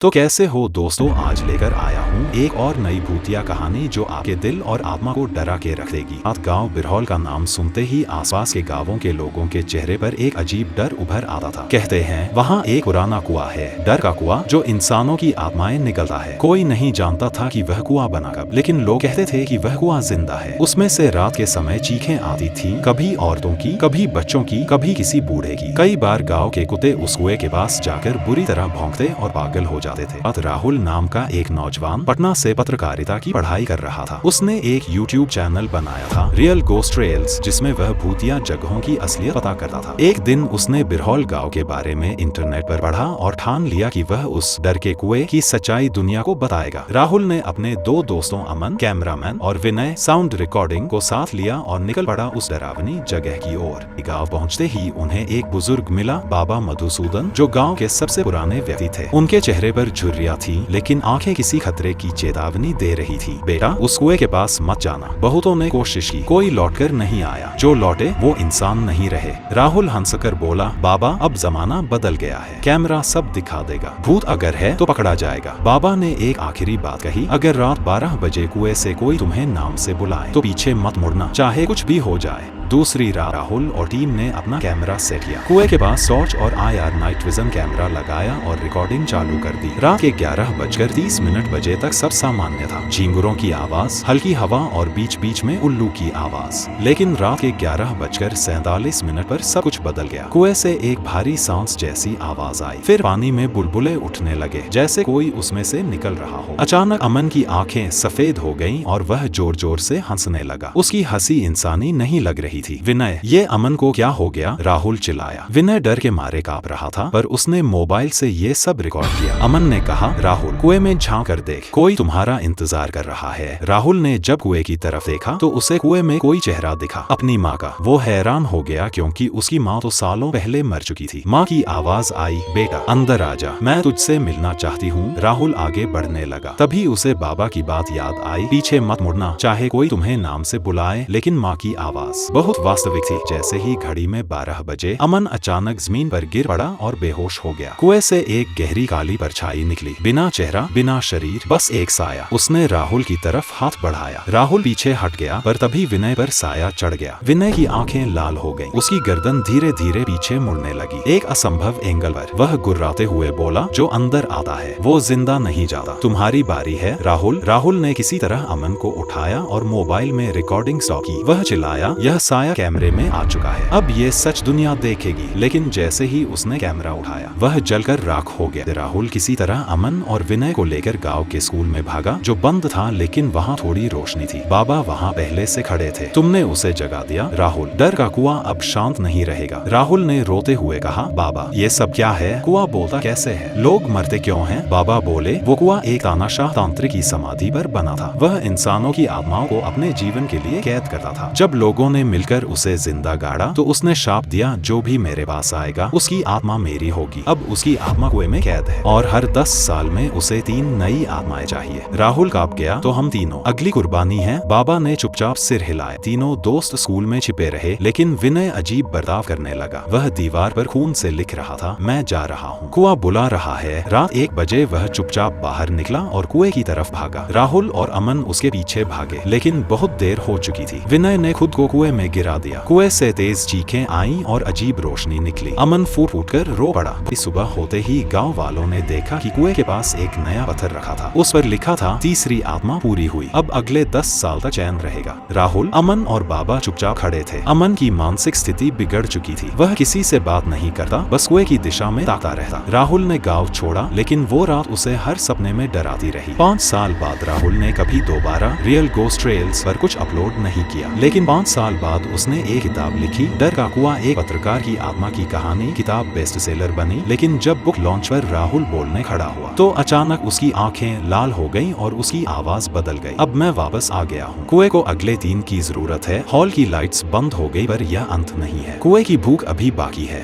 तो कैसे हो दोस्तों, आज लेकर आया हूँ एक और नई भूतिया कहानी जो आपके दिल और आत्मा को डरा के रख देगी। गांव बिरहौल का नाम सुनते ही आसपास के गांवों के लोगों के चेहरे पर एक अजीब डर उभर आता था। कहते हैं वहाँ एक पुराना कुआं है, डर का कुआं जो इंसानों की आत्माएं निकलता है। कोई नहीं जानता था कि वह कुआं बना कब, लेकिन लोग कहते थे कि वह कुआं जिंदा है। उसमें से रात के समय चीखें आती थी, कभी औरतों की, कभी बच्चों की, कभी किसी बूढ़े की। कई बार गाँव के कुत्ते उस कुएं के पास जाकर बुरी तरह भौंकते और पागल हो जाते थे। राहुल नाम का एक नौजवान पटना से पत्रकारिता की पढ़ाई कर रहा था। उसने एक YouTube चैनल बनाया था, रियल गोस्ट ट्रेल्स, जिसमें वह भूतिया जगहों की असलियत पता करता था। एक दिन उसने बिरहौल गांव के बारे में इंटरनेट पर पढ़ा और ठान लिया कि वह उस डर के कुएं की सच्चाई दुनिया को बताएगा। राहुल ने अपने दो दोस्तों अमन कैमरामैन और विनय साउंड रिकॉर्डिंग को साथ लिया और निकल पड़ा उस डरावनी जगह की ओर। गाँव पहुँचते ही उन्हें एक बुजुर्ग मिला, बाबा मधुसूदन, जो गाँव के सबसे पुराने व्यक्ति थे। उनके चेहरे पर झुर्रियां थी, लेकिन आंखें किसी खतरे की चेतावनी दे रही थी। बेटा, उस कुएं के पास मत जाना। बहुतों ने कोशिश की, कोई लौटकर नहीं आया। जो लौटे वो इंसान नहीं रहे। राहुल हंसकर बोला, बाबा अब जमाना बदल गया है, कैमरा सब दिखा देगा। भूत अगर है तो पकड़ा जाएगा। बाबा ने एक आखिरी बात कही, अगर रात 12 बजे कुएं से कोई तुम्हें नाम से बुलाए तो पीछे मत मुड़ना, चाहे कुछ भी हो जाए। दूसरी रात राहुल और टीम ने अपना कैमरा सेट किया। कुएं के पास टॉर्च और IR नाइट विजन कैमरा लगाया और रिकॉर्डिंग चालू कर दी। रात के 11:30 बजे तक सब सामान्य था। झींगुरों की आवाज, हल्की हवा और बीच बीच में उल्लू की आवाज। लेकिन रात के 11:47 पर सब कुछ बदल गया। कुएं से एक भारी सांस जैसी आवाज आई, फिर पानी में बुलबुले उठने लगे, जैसे कोई उसमें से निकल रहा हो। अचानक अमन की आंखें सफेद हो गईं और वह जोर जोर से हंसने लगा। उसकी हंसी इंसानी नहीं लग रही थी। विनय, ये अमन को क्या हो गया? राहुल चिल्लाया। विनय डर के मारे कांप रहा था, पर उसने मोबाइल से ये सब रिकॉर्ड किया। अमन ने कहा, राहुल कुएं में झांक कर देख, कोई तुम्हारा इंतजार कर रहा है। राहुल ने जब कुएं की तरफ देखा तो उसे कुएं में कोई चेहरा दिखा, अपनी माँ का। वो हैरान हो गया क्योंकि उसकी माँ तो सालों पहले मर चुकी थी। माँ की आवाज आई, बेटा अंदर आ जा, मैं तुझसे मिलना चाहती हूँ। राहुल आगे बढ़ने लगा। तभी उसे बाबा की बात याद आई, पीछे मत मुड़ना, चाहे कोई तुम्हें नाम से बुलाए। लेकिन माँ की आवाज बहुत वास्तविक थी। जैसे ही घड़ी में 12 बजे, अमन अचानक जमीन पर गिर पड़ा और बेहोश हो गया। कुएं से एक गहरी काली परछाई निकली, बिना चेहरा, बिना शरीर, बस एक साया। उसने राहुल की तरफ हाथ बढ़ाया। राहुल पीछे हट गया, पर तभी विनय पर साया चढ़ गया। विनय की आंखें लाल हो गईं। उसकी गर्दन धीरे धीरे पीछे मुड़ने लगी, एक असंभव एंगल पर। वह गुर्राते हुए बोला, जो अंदर आता है वो जिंदा नहीं जाता। तुम्हारी बारी है राहुल। राहुल ने किसी तरह अमन को उठाया और मोबाइल में रिकॉर्डिंग स्टॉप की। वह चिल्लाया, यह साया कैमरे में आ चुका है, अब ये सच दुनिया देखेगी। लेकिन जैसे ही उसने कैमरा उठाया, वह जलकर राख हो गया। राहुल किसी तरह अमन और विनय को लेकर गांव के स्कूल में भागा, जो बंद था, लेकिन वहाँ थोड़ी रोशनी थी। बाबा वहाँ पहले से खड़े थे। तुमने उसे जगा दिया राहुल, डर का कुआं अब शांत नहीं रहेगा। राहुल ने रोते हुए कहा, बाबा ये सब क्या है? कुआं बोलता कैसे है? लोग मरते क्यों हैं? बाबा बोले, वो कुआं एक तानाशाह तांत्रिक की समाधि पर बना था। वह इंसानों की आत्माओं को अपने जीवन के लिए कैद करता था। जब लोगों ने मिलकर उसे जिंदा गाड़ा तो उसने शाप दिया, जो भी मेरे पास आएगा उसकी आत्मा मेरी होगी। अब उसकी आत्मा कुएं में कैद है और हर 10 साल में उसे 3 नई आत्माएं चाहिए। राहुल कांप गया, तो हम तीनों अगली कुर्बानी है। बाबा ने चुपचाप सिर हिलाया। तीनों दोस्त स्कूल में छिपे रहे, लेकिन विनय अजीब बर्ताव करने लगा। वह दीवार पर खून से लिख रहा था, मैं जा रहा हूँ, कुआं बुला रहा है। रात 1 बजे वह चुपचाप बाहर निकला और कुएं की तरफ भागा। राहुल और अमन उसके पीछे भागे, लेकिन बहुत देर हो चुकी थी। विनय ने खुद को कुएं में गिरा दिया। कुएं से तेज चीखें आईं और अजीब रोशनी निकली। अमन फूट फूट कर रो पड़ा। सुबह होते ही गांव वालों ने देखा कि कुएं के पास एक नया पत्थर रखा था। उस पर लिखा था, तीसरी आत्मा पूरी हुई, अब अगले 10 साल तक चैन रहेगा। राहुल, अमन और बाबा चुपचाप खड़े थे। अमन की मानसिक स्थिति बिगड़ चुकी थी। वह किसी से बात नहीं करता, बस कुएं की दिशा में ताकता रहता। राहुल ने गाँव छोड़ा, लेकिन वो रात उसे हर सपने में डराती रही। 5 साल बाद राहुल ने कभी दोबारा रियल गोस्ट ट्रेल्स पर कुछ अपलोड नहीं किया, लेकिन 5 साल बाद उसने एक किताब लिखी, डर का कुआं, एक पत्रकार की आत्मा की कहानी। किताब बेस्ट सेलर बनी, लेकिन जब बुक लॉन्च पर राहुल बोलने खड़ा हुआ तो अचानक उसकी आंखें लाल हो गईं और उसकी आवाज बदल गई। अब मैं वापस आ गया हूँ। कुएं को अगले 3 की जरूरत है। हॉल की लाइट्स बंद हो गई, पर यह अंत नहीं है। कुएं की भूख अभी बाकी है।